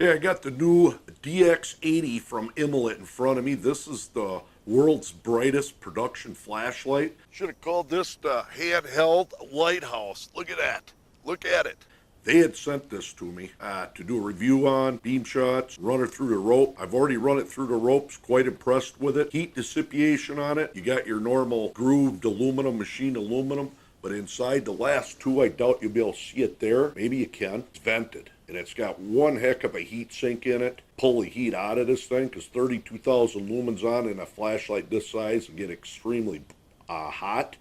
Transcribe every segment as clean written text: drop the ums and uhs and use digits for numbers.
Hey, I got the new DX80 from Imalent in front of me. This is the world's brightest production flashlight. Should have called this the handheld lighthouse. Look at that. Look at it. They had sent this to me to do a review on beam shots, run it through the rope. I've already run it through the ropes, quite impressed with it. Heat dissipation on it. You got your normal grooved aluminum, machined aluminum, but inside the last two, I doubt you'll be able to see it there. Maybe you can. It's vented. And it's got one heck of a heat sink in it. Pull the heat out of this thing because 32,000 lumens on in a flashlight this size and get extremely hot.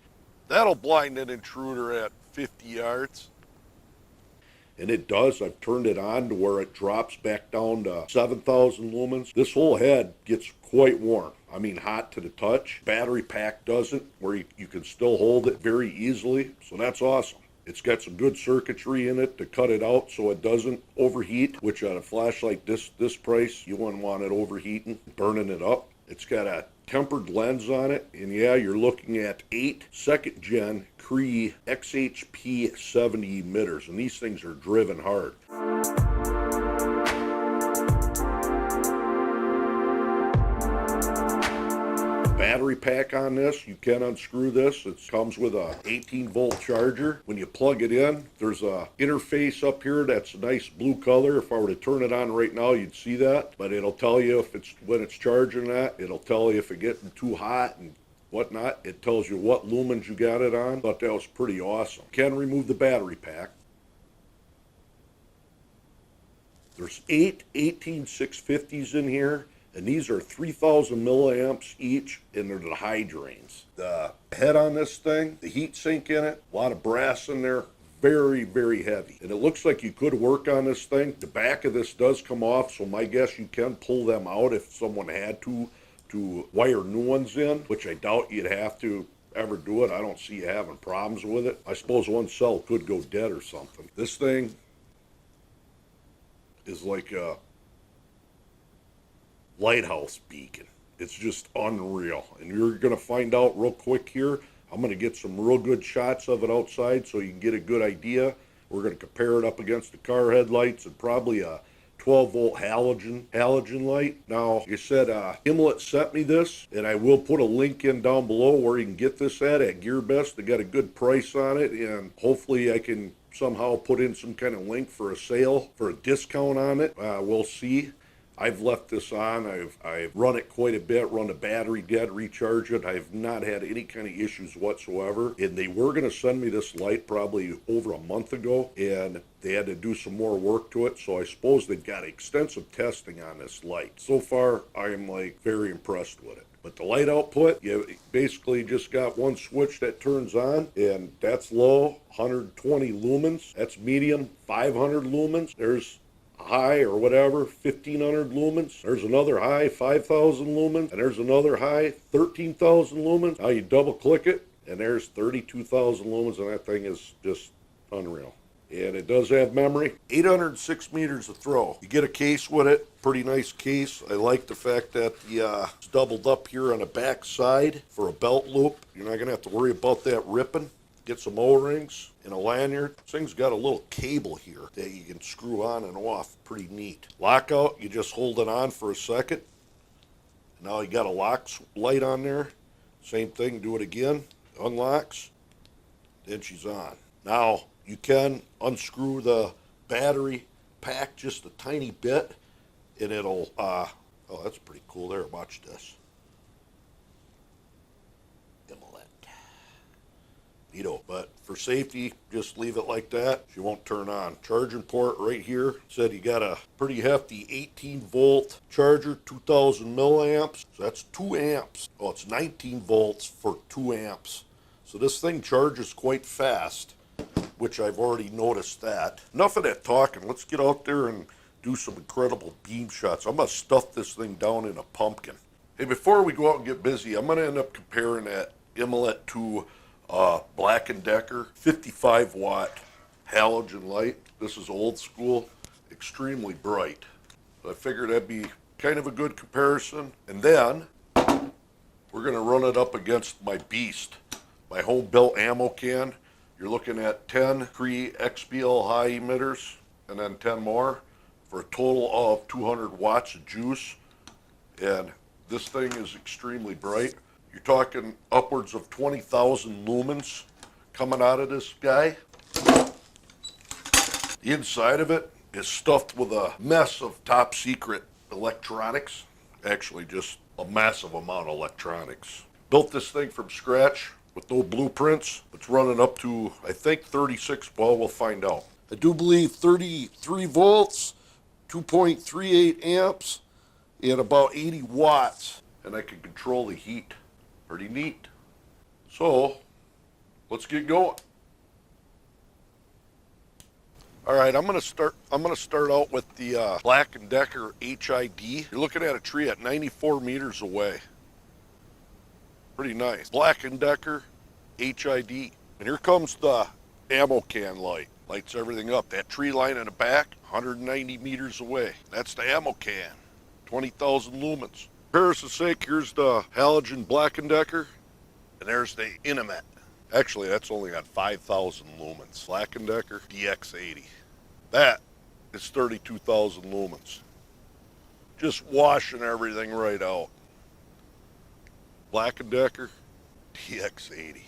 That'll blind an intruder at 50 yards. And it does. I've turned it on to where it drops back down to 7,000 lumens. This whole head gets quite warm. I mean, hot to the touch. Battery pack doesn't, where you can still hold it very easily. So that's awesome. It's got some good circuitry in it to cut it out so it doesn't overheat, which on a flashlight this price, you wouldn't want it overheating, burning it up. It's got a tempered lens on it, and yeah, you're looking at 8 second-gen Cree XHP 70 emitters, and these things are driven hard. Battery pack on this, you can unscrew this. It comes with a 18-volt charger. When you plug it in, there's a interface up here that's a nice blue color. If I were to turn it on right now, you'd see that, but it'll tell you if it's when it's charging that. It'll tell you if it's getting too hot and whatnot. It tells you what lumens you got it on. Thought that was pretty awesome. Can remove the battery pack. There's 8 18650s in here. And these are 3,000 milliamps each, and they're the high drains. The head on this thing, the heat sink in it, a lot of brass in there, very, very heavy. And it looks like you could work on this thing. The back of this does come off, so my guess you can pull them out if someone had to wire new ones in, which I doubt you'd have to ever do it. I don't see you having problems with it. I suppose one cell could go dead or something. This thing is like a lighthouse beacon. It's just unreal, and you're going to find out real quick here. I'm going to get some real good shots of it outside so you can get a good idea. We're going to compare it up against the car headlights and probably a 12-volt halogen light. Now, you said Imalent sent me this, and I will put a link in down below where you can get this at GearBest. They got a good price on it, and hopefully I can somehow put in some kind of link for a sale, for a discount on it. We'll see. I've left this on. I've run it quite a bit, run the battery dead, recharge it. I've not had any kind of issues whatsoever. And they were going to send me this light probably over a month ago, and they had to do some more work to it. So I suppose they've got extensive testing on this light. So far, I am like very impressed with it. But the light output, you basically just got one switch that turns on, and that's low, 120 lumens. That's medium, 500 lumens. There's high or whatever, 1,500 lumens. There's another high, 5,000 lumens, and there's another high, 13,000 lumens. Now you double click it, and there's 32,000 lumens, and that thing is just unreal. And it does have memory. 806 meters of throw. You get a case with it, pretty nice case. I like the fact that it's doubled up here on the back side for a belt loop. You're not gonna have to worry about that ripping. Get some O-rings and a lanyard. This thing's got a little cable here that you can screw on and off. Pretty neat. Lockout, you just hold it on for a second. Now you got a lock light on there. Same thing, do it again. Unlocks. Then she's on. Now you can unscrew the battery pack just a tiny bit, and it'll, oh, that's pretty cool there. Watch this. But for safety, just leave it like that. She won't turn on. Charging port right here. Said you got a pretty hefty 18-volt charger, 2,000 milliamps. So that's 2 amps. Oh, it's 19 volts for 2 amps. So this thing charges quite fast, which I've already noticed that. Enough of that talking. Let's get out there and do some incredible beam shots. I'm going to stuff this thing down in a pumpkin. Hey, before we go out and get busy, I'm going to end up comparing that Imalent to Black & Decker 55 watt halogen light. This is old school, extremely bright. So I figured that'd be kind of a good comparison. And then we're going to run it up against my beast, my home built ammo can. You're looking at 10 Cree XBL high emitters and then 10 more. for a total of 200 watts of juice. And this thing is extremely bright. You're talking upwards of 20,000 lumens coming out of this guy. The inside of it is stuffed with a mess of top secret electronics. Actually, just a massive amount of electronics. Built this thing from scratch with no blueprints. It's running up to, I think, 36, well, we'll find out. I do believe 33 volts, 2.38 amps, and about 80 watts. And I can control the heat. Pretty neat. So, let's get going. All right, I'm gonna start out with the Black & Decker HID. You're looking at a tree at 94 meters away. Pretty nice. Black & Decker HID. And here comes the ammo can light. Lights everything up. That tree line in the back, 190 meters away. That's the ammo can. 20,000 lumens. Comparison's sake, here's the halogen Black & Decker, and there's the Imalent. Actually, that's only got 5,000 lumens. Black & Decker DX80. That is 32,000 lumens. Just washing everything right out. Black & Decker DX80.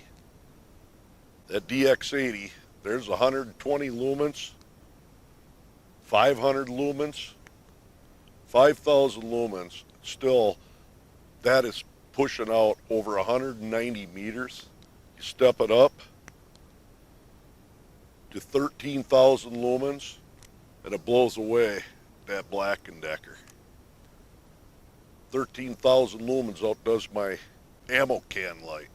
That DX80, there's 120 lumens, 500 lumens, 5,000 lumens. Still, that is pushing out over 190 meters. You step it up to 13,000 lumens, and it blows away that Black & Decker. 13,000 lumens outdoes my ammo can light.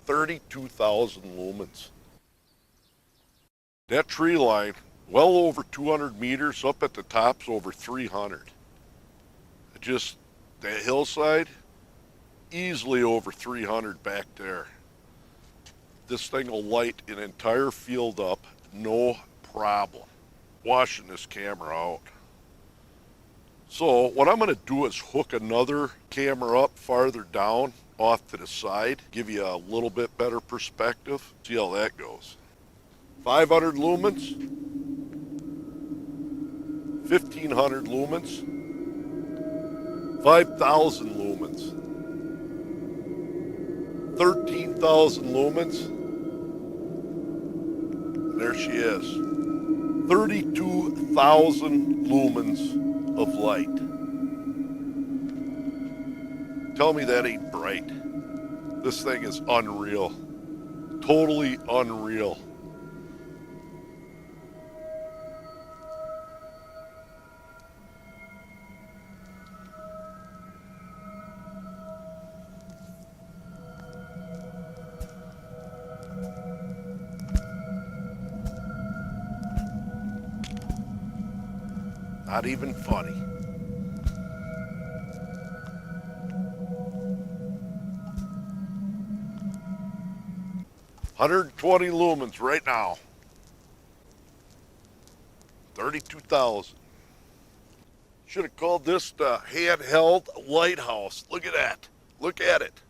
32,000 lumens. That tree line, well over 200 meters, up at the top's over 300. Just that hillside, easily over 300 back there. This thing will light an entire field up, no problem. Washing this camera out. So what I'm going to do is hook another camera up farther down off to the side, give you a little bit better perspective. See how that goes. 500 lumens, 1,500 lumens, 5,000 lumens, 13,000 lumens, and there she is. 32,000 lumens of light. Tell me that ain't bright. This thing is unreal. Totally unreal. Not even funny. $120 lumens right now. 32,000. Should have called this the handheld lighthouse. Look at that. Look at it.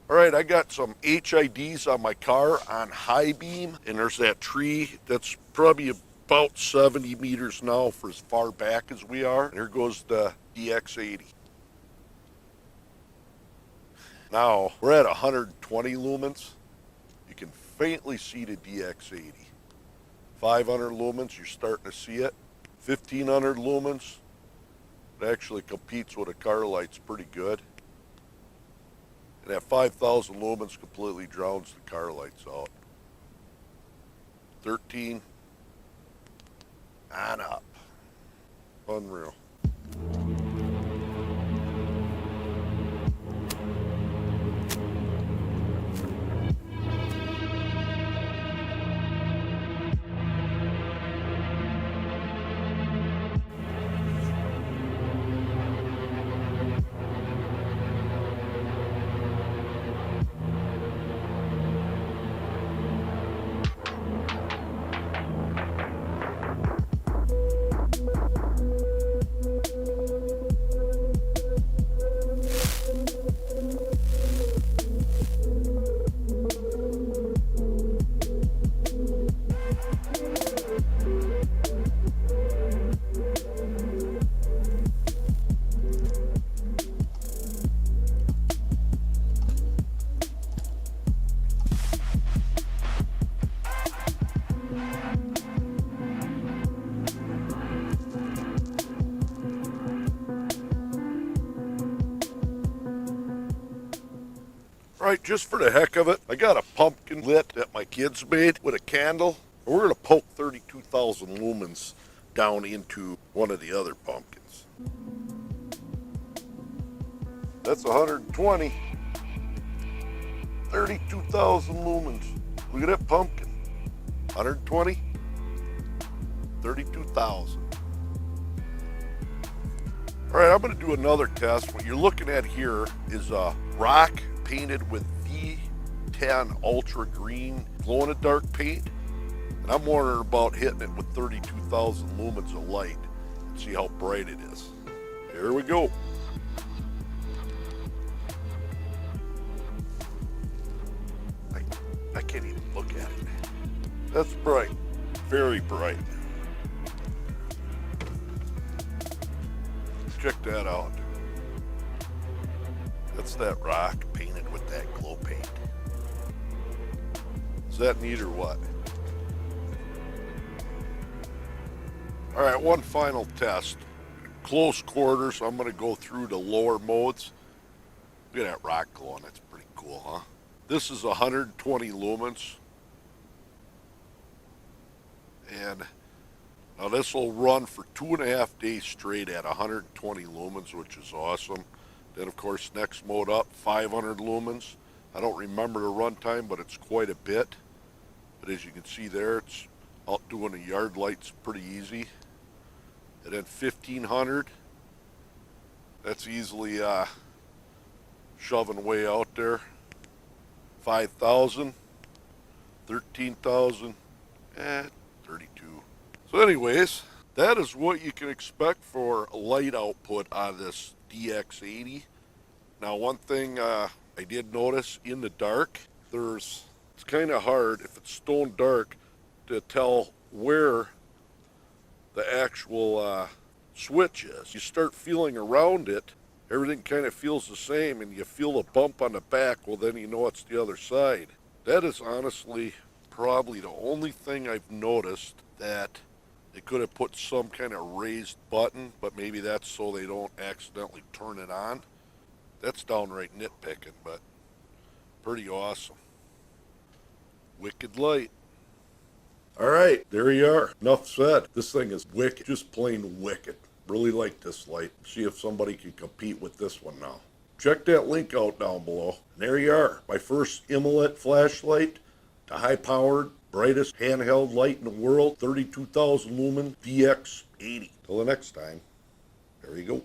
All right, I got some HIDs on my car on high beam, and there's that tree that's probably about 70 meters now for as far back as we are. And here goes the DX80. Now, we're at 120 lumens. You can faintly see the DX80. 500 lumens, you're starting to see it. 1,500 lumens, it actually competes with a car light's pretty good. And that 5,000 lumens completely drowns the car lights out. 13 on up. Unreal. All right, just for the heck of it, I got a pumpkin lit that my kids made with a candle. We're going to poke 32,000 lumens down into one of the other pumpkins. That's 120. 32,000 lumens. Look at that pumpkin. 120. 32,000. All right, I'm going to do another test. What you're looking at here is a rock painted with V10 Ultra Green glow-in-the-dark paint. And I'm wondering about hitting it with 32,000 lumens of light and see how bright it is. Here we go. I can't even look at it. That's bright. Very bright. Check that out. That's that rock painted with that glow paint. Is that neat or what? All right, one final test. Close quarters, I'm gonna go through the lower modes. Look at that rock glowing, that's pretty cool, huh? This is 120 lumens. And now this will run for 2.5 days straight at 120 lumens, which is awesome. Then of course, next mode up, 500 lumens. I don't remember the runtime, but it's quite a bit. But as you can see there, it's out doing the yard lights pretty easy. And then 1500, that's easily shoving way out there. 5,000, 13,000, 32. So anyways, that is what you can expect for light output on this DX80. Now one thing I did notice in the dark, it's kind of hard if it's stone dark to tell where the actual switch is. You start feeling around it, everything kind of feels the same, and you feel a bump on the back, well then you know it's the other side. That is honestly probably the only thing I've noticed that they could have put some kind of raised button, but maybe that's so they don't accidentally turn it on. That's downright nitpicking, but pretty awesome. Wicked light. All right, there you are. Enough said. This thing is wicked, just plain wicked. Really like this light. See if somebody can compete with this one now. Check that link out down below. And there you are, my first Imalent flashlight, the high-powered, brightest handheld light in the world, 32,000 lumen DX80. Till the next time, there you go.